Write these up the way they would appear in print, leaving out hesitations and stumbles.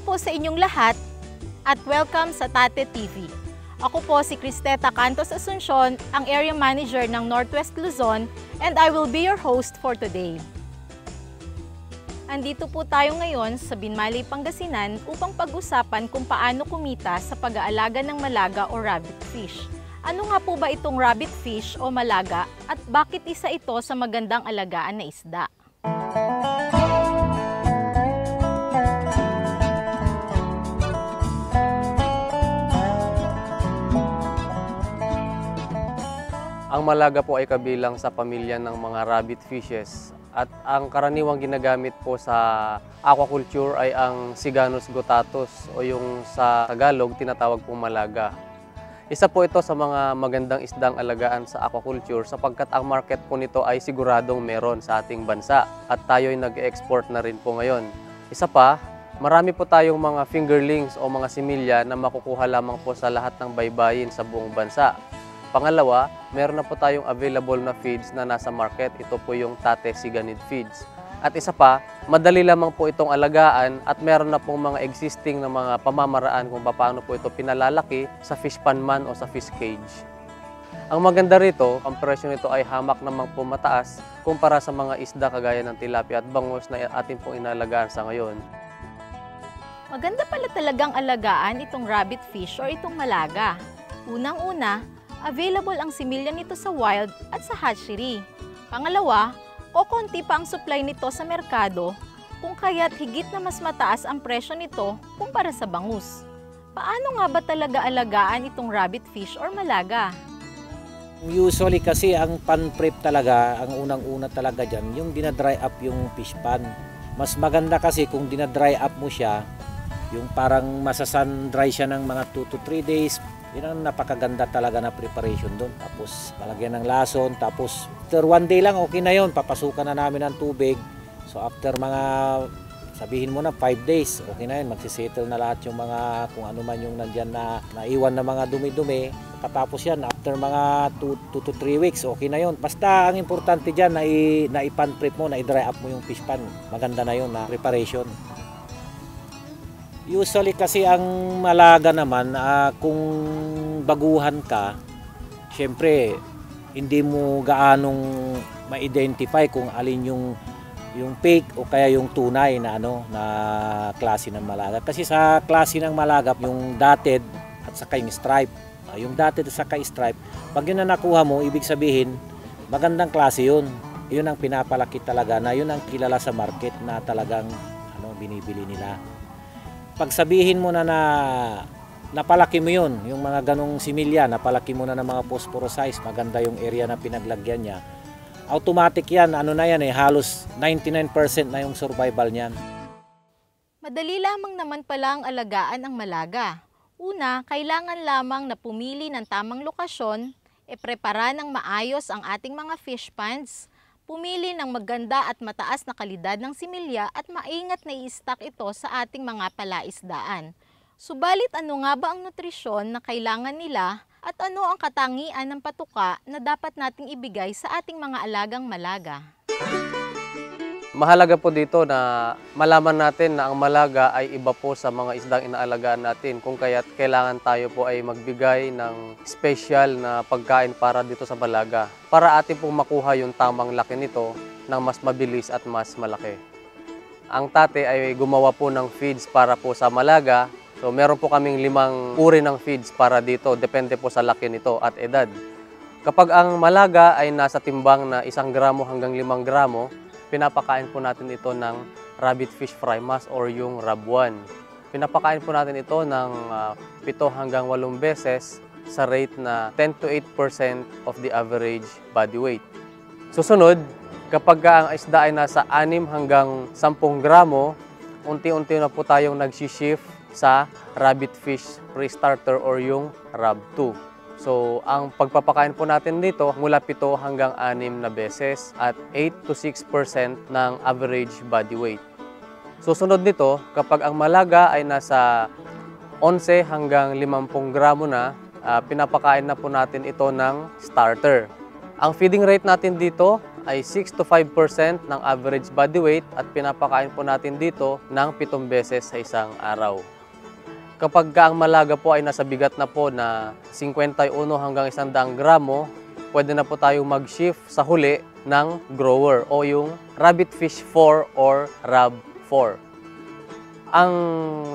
po sa inyong lahat at welcome sa Tate TV. Ako po si Cristeta Cantos Asuncion, ang Area Manager ng Northwest Luzon, and I will be your host for today. Andito po tayo ngayon sa Binmaley, Pangasinan upang pag-usapan kung paano kumita sa pag-aalaga ng malaga o rabbit fish. Ano nga po ba itong rabbit fish o malaga at bakit isa ito sa magandang alagaan na isda? Ang malaga po ay kabilang sa pamilya ng mga rabbit fishes at ang karaniwang ginagamit po sa aquaculture ay ang Siganus guttatus o yung sa Tagalog tinatawag pong malaga. Isa po ito sa mga magandang isdang alagaan sa aquaculture sapagkat ang market po nito ay siguradong meron sa ating bansa at tayo ay nag-export na rin po ngayon. Isa pa, marami po tayong mga fingerlings o mga similya na makukuha lamang po sa lahat ng baybayin sa buong bansa. Pangalawa, meron na po tayong available na feeds na nasa market. Ito po yung Tate Siganid feeds. At isa pa, madali lamang po itong alagaan at meron na pong mga existing na mga pamamaraan kung paano po ito pinalalaki sa fish pan man o sa fish cage. Ang maganda rito, ang presyo nito ay hamak namang po mataas kumpara sa mga isda kagaya ng tilapia at bangus na atin pong inalagaan sa ngayon. Maganda pala talagang alagaan itong rabbit fish o itong malaga. Unang-una, available ang similya nito sa wild at sa hatchery. Pangalawa, kokonti pa ang supply nito sa merkado kung kaya't higit na mas mataas ang presyo nito kumpara sa bangus. Paano nga ba talaga alagaan itong rabbit fish or malaga? Usually kasi ang pan prep talaga, ang unang-una talaga dyan, yung dinadry up yung fish pan. Mas maganda kasi kung dinadry up mo siya, yung parang masasun dry siya ng mga 2 to 3 days, yun ang napakaganda talaga na preparation doon. Tapos palagyan ng lason, tapos after 1 day lang okay na yun, papasukan na namin ng tubig. So after mga, sabihin mo na 5 days, okay na yun, magsisettle na lahat yung mga, kung ano man yung nandyan na naiwan na mga dumi-dumi. Katapos yan, after mga 2 to 3 weeks, okay na yun. Basta ang importante dyan, na i-pan prep mo, na i-dry up mo yung fish pan. Maganda na yun na preparation. Usually kasi ang malaga naman, kung baguhan ka, syempre hindi mo gaanong ma-identify kung alin yung fake o kaya yung tunay na na klase ng malaga. Kasi sa klase ng malaga, yung dotted at saka yung stripe. Yung dotted at saka stripe, pag yun na nakuha mo, ibig sabihin magandang klase yun. Yun ang pinapalaki talaga, na yun ang kilala sa market na talagang binibili nila. Pag sabihin mo na napalaki mo yun, yung mga ganong similya, napalaki mo na ng mga phosphorus size, maganda yung area na pinaglagyan niya, automatic yan, halos 99% na yung survival niyan. Madali lamang naman pala ang alagaan ang malaga. Una, kailangan lamang na pumili ng tamang lokasyon, prepara ng maayos ang ating mga fish ponds, pumili ng maganda at mataas na kalidad ng similya at maingat na i-stock ito sa ating mga palaisdaan. Subalit ano nga ba ang nutrisyon na kailangan nila at ano ang katangian ng patuka na dapat nating ibigay sa ating mga alagang malaga? Mahalaga po dito na malaman natin na ang malaga ay iba po sa mga isdang inaalagaan natin. Kung kaya't kailangan tayo po ay magbigay ng special na pagkain para dito sa malaga, para atin pong makuha yung tamang laki nito ng mas mabilis at mas malaki. Ang tate ay gumawa po ng feeds para po sa malaga. So meron po kaming 5 uri ng feeds para dito, depende po sa laki nito at edad. Kapag ang malaga ay nasa timbang na 1 gramo hanggang 5 gramo, pinapakain po natin ito ng rabbit fish fry mass or yung RAB1. Pinapakain po natin ito ng 7 hanggang 8 beses sa rate na 10 to 8% of the average body weight. Susunod, kapag ang isda ay nasa 6 hanggang 10 gramo, unti-unti na po tayong nag-shift sa rabbit fish pre-starter or yung RAB2. So, ang pagpapakain po natin dito mula 7 hanggang 6 na beses at 8 to 6% ng average body weight. Susunod nito, kapag ang malaga ay nasa 11 hanggang 50 gramo na, pinapakain na po natin ito ng starter. Ang feeding rate natin dito ay 6 to 5% ng average body weight at pinapakain po natin dito ng 7 beses sa isang araw. Kapag ang malaga po ay nasa bigat na po na 51 hanggang 100 gramo, pwede na po tayong mag-shift sa huli ng grower o yung Rabbit Fish 4 or Rab 4. Ang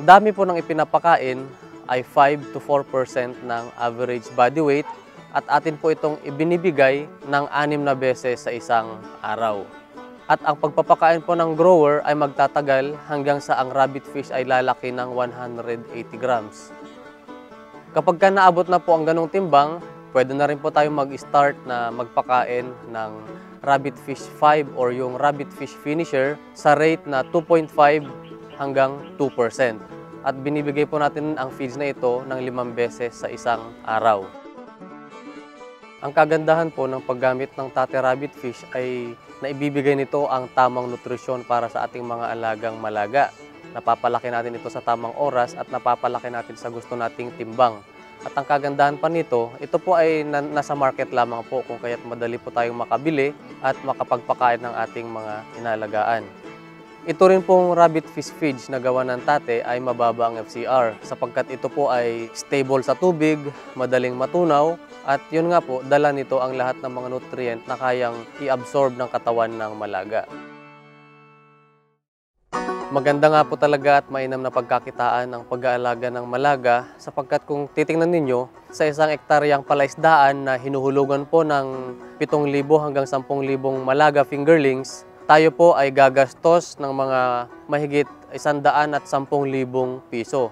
dami po ng ipinapakain ay 5 to 4% ng average body weight at atin po itong ibinibigay ng 6 na beses sa isang araw. At ang pagpapakain po ng grower ay magtatagal hanggang sa ang rabbit fish ay lalaki ng 180 grams. Kapag ka naabot na po ang ganong timbang, pwede na rin po tayong mag-start na magpakain ng rabbit fish 5 or yung rabbit fish finisher sa rate na 2.5 hanggang 2%. At binibigay po natin ang feeds na ito ng 5 beses sa isang araw. Ang kagandahan po ng paggamit ng Tate Rabbit Fish ay naibibigay nito ang tamang nutrisyon para sa ating mga alagang malaga. Napapalaki natin ito sa tamang oras at napapalaki natin sa gusto nating timbang. At ang kagandahan pa nito, ito po ay nasa market lamang po kung kaya't madali po tayong makabili at makapagpakain ng ating mga inalagaan. Ito rin pong rabbit fish feeds na gawa ng tate ay mababa ang FCR sapagkat ito po ay stable sa tubig, madaling matunaw at yun nga po, dala nito ang lahat ng mga nutrient na kayang i-absorb ng katawan ng malaga. Maganda nga po talaga at mainam na pagkakitaan ng pag-aalaga ng malaga sapagkat kung titingnan ninyo, sa isang ektaryang palaisdaan na hinuhulugan po ng 7,000 hanggang 10,000 malaga fingerlings, tayo po ay gagastos ng mga mahigit 110,000 piso.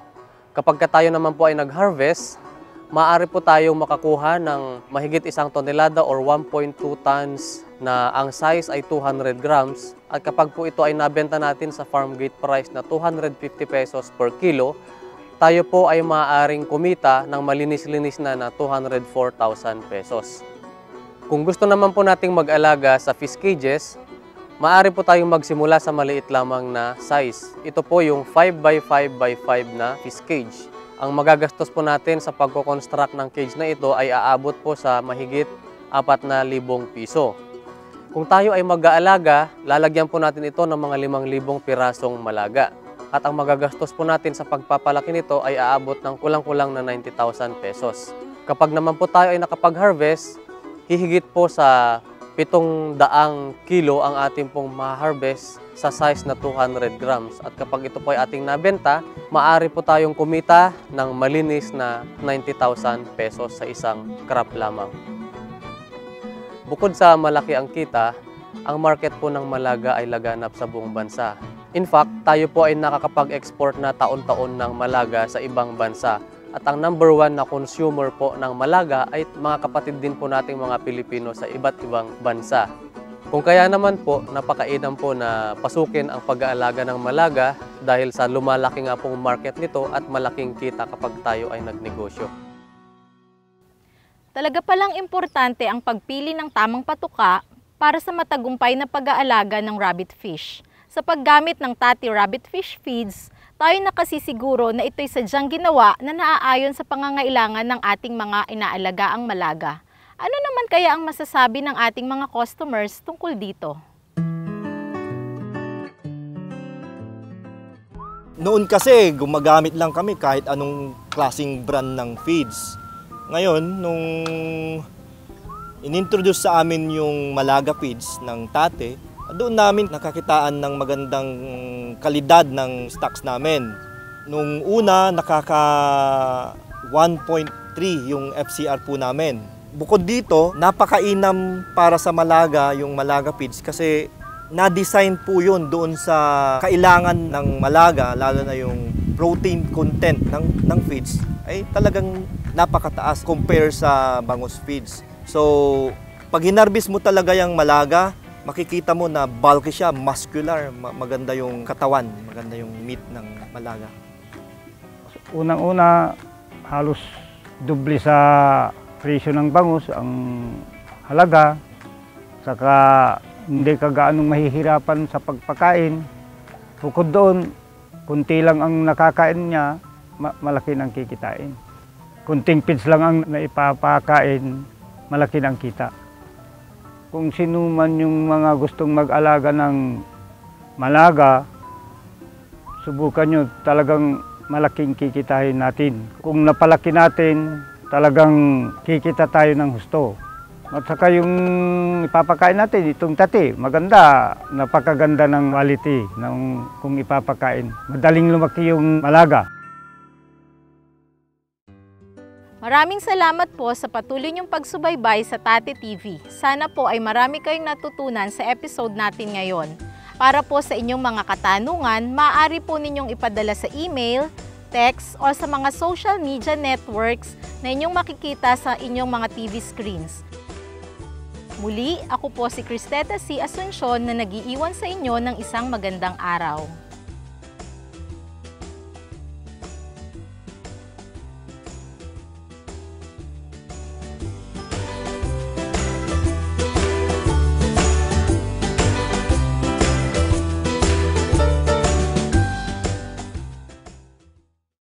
Kapag tayo naman po ay nag-harvest, maaari po tayong makakuha ng mahigit 1 tonelada or 1.2 tons na ang size ay 200 grams. At kapag po ito ay nabenta natin sa farm gate price na 250 pesos per kilo, tayo po ay maaaring kumita ng malinis-linis na 204,000 pesos. Kung gusto naman po nating mag-alaga sa fish cages, maaari po tayong magsimula sa maliit lamang na size. Ito po yung 5x5x5 na fish cage. Ang magagastos po natin sa pagko-construct ng cage na ito ay aabot po sa mahigit 4,000 piso. Kung tayo ay mag-aalaga, lalagyan po natin ito ng mga 5,000 pirasong malaga. At ang magagastos po natin sa pagpapalaki nito ay aabot ng kulang-kulang na 90,000 pesos. Kapag naman po tayo ay nakapag-harvest, hihigit po sa 700 kilo ang ating pong ma-harvest sa size na 200 grams. At kapag ito po ay ating nabenta, maaari po tayong kumita ng malinis na 90,000 pesos sa isang crop lamang. Bukod sa malaki ang kita, ang market po ng malaga ay laganap sa buong bansa. In fact, tayo po ay nakakapag-export na taon-taon ng malaga sa ibang bansa. At ang number 1 na consumer po ng malaga ay mga kapatid din po nating mga Pilipino sa iba't ibang bansa. Kung kaya naman po, napakainam po na pasukin ang pag-aalaga ng malaga dahil sa lumalaki nga pong market nito at malaking kita kapag tayo ay nagnegosyo. Talaga palang importante ang pagpili ng tamang patuka para sa matagumpay na pag-aalaga ng rabbit fish. Sa paggamit ng Tate Rabbit Fish Feeds, tayo nakasisiguro na ito'y sadyang ginawa na naaayon sa pangangailangan ng ating mga inaalagaang malaga. Ano naman kaya ang masasabi ng ating mga customers tungkol dito? Noon kasi gumagamit lang kami kahit anong klaseng brand ng feeds. Ngayon, nung inintroduce sa amin yung Malaga feeds ng Tate, doon namin nakakitaan ng magandang kalidad ng stocks namin. Nung una, nakaka 1.3 yung FCR po namin. Bukod dito, napakainam para sa Malaga yung Malaga feeds kasi na-design po yun doon sa kailangan ng Malaga, lalo na yung protein content ng feeds ay talagang napakataas compare sa bangus feeds. So, pag hinarbis mo talaga yung Malaga, makikita mo na bulky siya, muscular, maganda yung katawan, maganda yung meat ng Malaga. Unang-una, halos doble sa presyo ng bangus ang halaga, saka hindi ka gaanong mahihirapan sa pagpakain. Bukod doon, kunti lang ang nakakain niya, malaki nang kikitain. Kunting feeds lang ang naipapakain, malaki nang kita. Kung sino man yung mga gustong mag-alaga ng malaga, subukan nyo, talagang malaking kikitahin natin. Kung napalaki natin, talagang kikita tayo ng husto. At saka yung ipapakain natin, itong tati, maganda, napakaganda ng quality kung ipapakain. Madaling lumaki yung malaga. Maraming salamat po sa patuloy niyong pagsubaybay sa Tate TV. Sana po ay marami kayong natutunan sa episode natin ngayon. Para po sa inyong mga katanungan, maaari po ninyong ipadala sa email, text, o sa mga social media networks na inyong makikita sa inyong mga TV screens. Muli, ako po si Cristeta C. Asuncion na nag-iiwan sa inyo ng isang magandang araw.